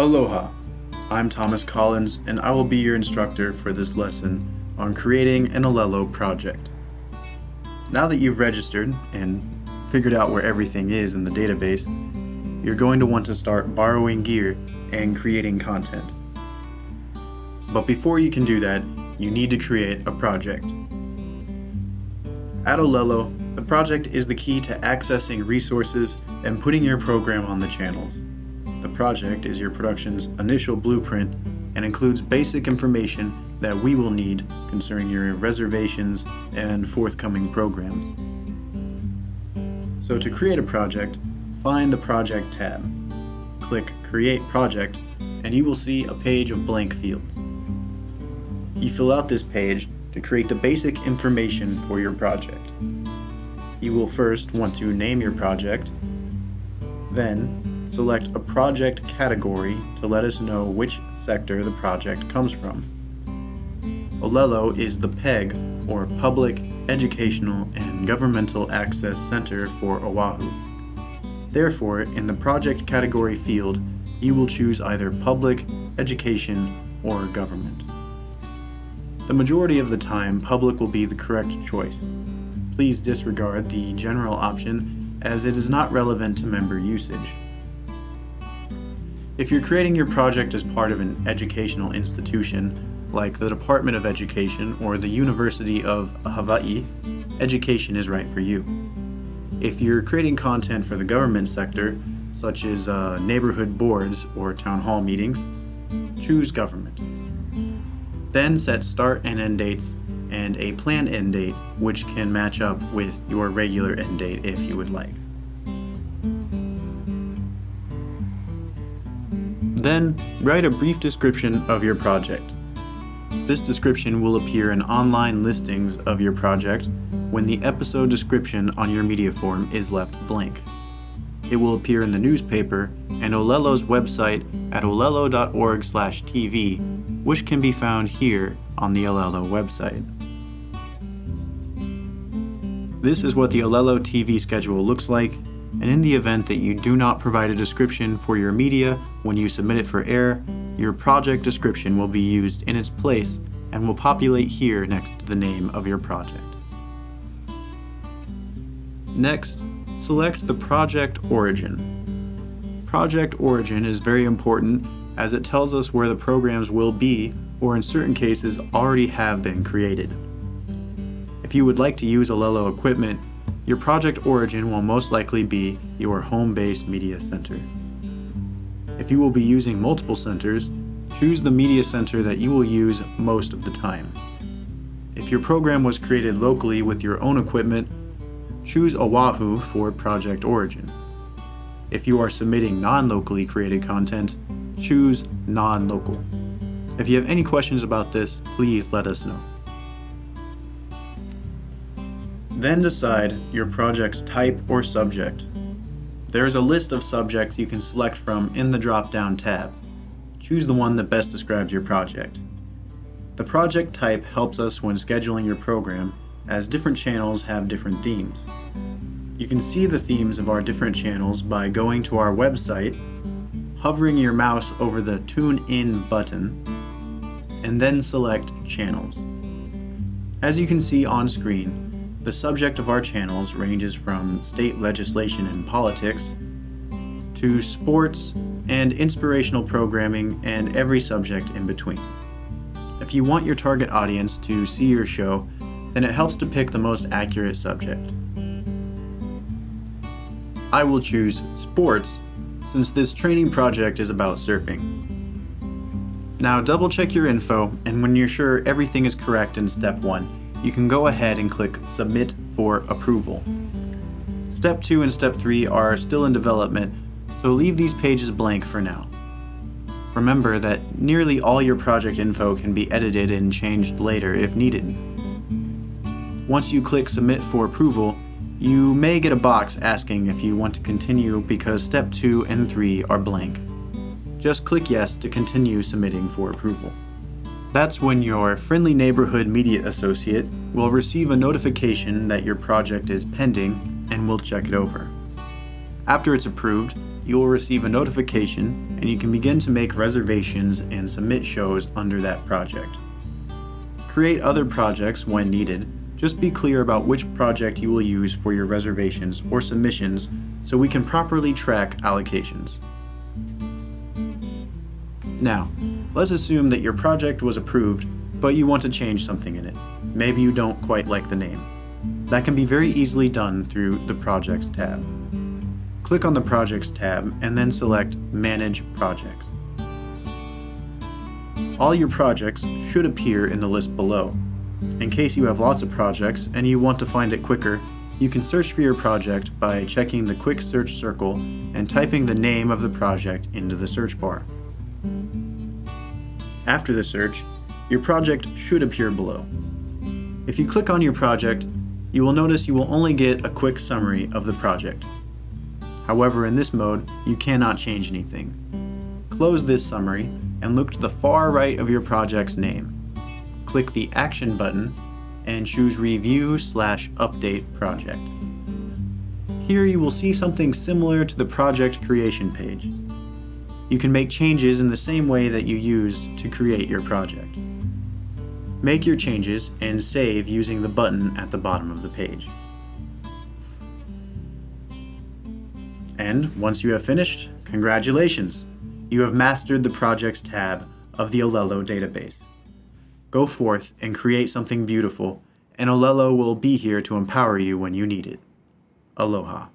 Aloha, I'm Thomas Collins and I will be your instructor for this lesson on creating an Ōlelo project. Now that you've registered and figured out where everything is in the database, you're going to want to start borrowing gear and creating content. But before you can do that, you need to create a project. At Ōlelo, the project is the key to accessing resources and putting your program on the channels. The project is your production's initial blueprint and includes basic information that we will need concerning your reservations and forthcoming programs. So to create a project, find the Project tab. Click Create Project and you will see a page of blank fields. You fill out this page to create the basic information for your project. You will first want to name your project, then select a project category to let us know which sector the project comes from. Ōlelo is the PEG, or Public, Educational, and Governmental Access Center for Oahu. Therefore, in the project category field, you will choose either Public, Education, or Government. The majority of the time, Public will be the correct choice. Please disregard the General option as it is not relevant to member usage. If you're creating your project as part of an educational institution, like the Department of Education or the University of Hawaii, education is right for you. If you're creating content for the government sector, such as neighborhood boards or town hall meetings, choose Government. Then set start and end dates and a planned end date which can match up with your regular end date if you would like. Then, write a brief description of your project. This description will appear in online listings of your project when the episode description on your media form is left blank. It will appear in the newspaper and Ōlelo's website at ōlelo.org/TV, which can be found here on the Ōlelo website. This is what the Ōlelo TV schedule looks like, and in the event that you do not provide a description for your media when you submit it for air, your project description will be used in its place and will populate here next to the name of your project. Next, select the project origin. Project origin is very important as it tells us where the programs will be, or in certain cases already have been created. If you would like to use Ōlelo equipment, your project origin will most likely be your home-based media center. If you will be using multiple centers, choose the media center that you will use most of the time. If your program was created locally with your own equipment, choose Oahu for project origin. If you are submitting non-locally created content, choose non-local. If you have any questions about this, please let us know. Then decide your project's type or subject. There is a list of subjects you can select from in the drop-down tab. Choose the one that best describes your project. The project type helps us when scheduling your program, as different channels have different themes. You can see the themes of our different channels by going to our website, hovering your mouse over the Tune In button, and then select Channels. As you can see on screen, the subject of our channels ranges from state legislation and politics to sports and inspirational programming and every subject in between. If you want your target audience to see your show, then it helps to pick the most accurate subject. I will choose sports since this training project is about surfing. Now double check your info, and when you're sure everything is correct in step 1, you can go ahead and click Submit for approval. Step 2 and Step 3 are still in development, so leave these pages blank for now. Remember that nearly all your project info can be edited and changed later if needed. Once you click Submit for approval, you may get a box asking if you want to continue because Step 2 and 3 are blank. Just click Yes to continue submitting for approval. That's when your friendly neighborhood media associate will receive a notification that your project is pending and will check it over. After it's approved, you will receive a notification and you can begin to make reservations and submit shows under that project. Create other projects when needed. Just be clear about which project you will use for your reservations or submissions so we can properly track allocations. Now, let's assume that your project was approved, but you want to change something in it. Maybe you don't quite like the name. That can be very easily done through the Projects tab. Click on the Projects tab and then select Manage Projects. All your projects should appear in the list below. In case you have lots of projects and you want to find it quicker, you can search for your project by checking the quick search circle and typing the name of the project into the search bar. After the search, your project should appear below. If you click on your project, you will notice you will only get a quick summary of the project. However, in this mode, you cannot change anything. Close this summary and look to the far right of your project's name. Click the Action button and choose Review/Update Project. Here you will see something similar to the project creation page. You can make changes in the same way that you used to create your project. Make your changes and save using the button at the bottom of the page. And once you have finished, congratulations! You have mastered the Projects tab of the Ōlelo database. Go forth and create something beautiful, and Ōlelo will be here to empower you when you need it. Aloha.